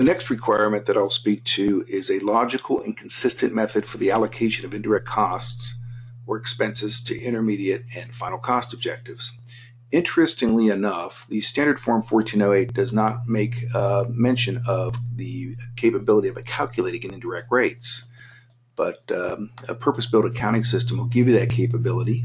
The next requirement that I'll speak to is a logical and consistent method for the allocation of indirect costs or expenses to intermediate and final cost objectives. Interestingly enough, the Standard Form 1408 does not make mention of the capability of calculating indirect rates, but a purpose-built accounting system will give you that capability,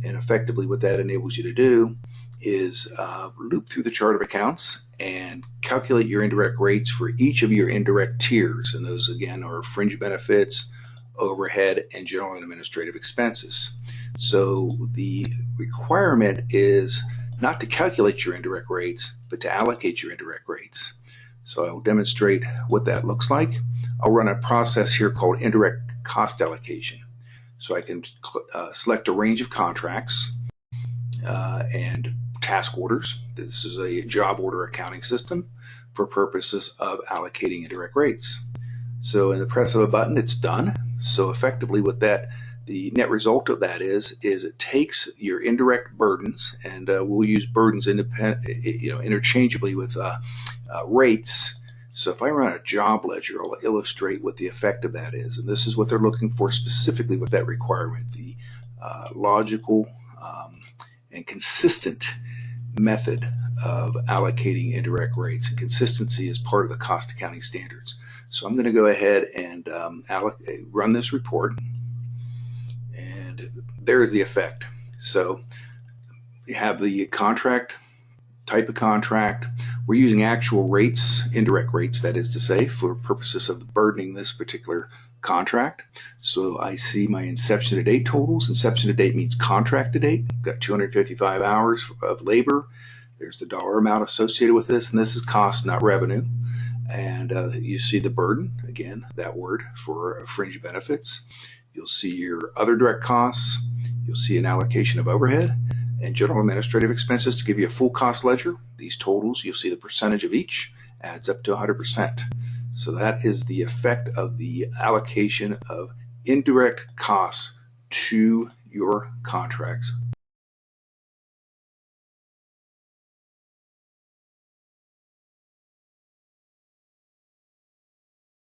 and effectively what that enables you to do is loop through the chart of accounts and calculate your indirect rates for each of your indirect tiers, and those again are fringe benefits, overhead, and general and administrative expenses. So the requirement is not to calculate your indirect rates, but to allocate your indirect rates. So I will demonstrate what that looks like. I'll run a process here called indirect cost allocation. So I can select a range of contracts and task orders. This is a job order accounting system for purposes of allocating indirect rates. So in the press of a button, it's done. So effectively what the net result of that is it takes your indirect burdens, and we'll use burdens interchangeably with rates. So if I run a job ledger, I'll illustrate what the effect of that is. And this is what they're looking for specifically with that requirement, the logical and consistent method of allocating indirect rates. And consistency is part of the cost accounting standards. So I'm going to go ahead and run this report. And there is the effect. So you have the contract, type of contract. We're using actual rates, indirect rates, that is to say, for purposes of burdening this particular contract. So I see my inception to date totals. Inception to date means contract to date. Got 255 hours of labor. There's the dollar amount associated with this, and this is cost, not revenue. And you see the burden, again, that word for fringe benefits. You'll see your other direct costs. You'll see an allocation of overhead and general administrative expenses to give you a full cost ledger. These totals, you'll see the percentage of each adds up to 100%. So that is the effect of the allocation of indirect costs to your contracts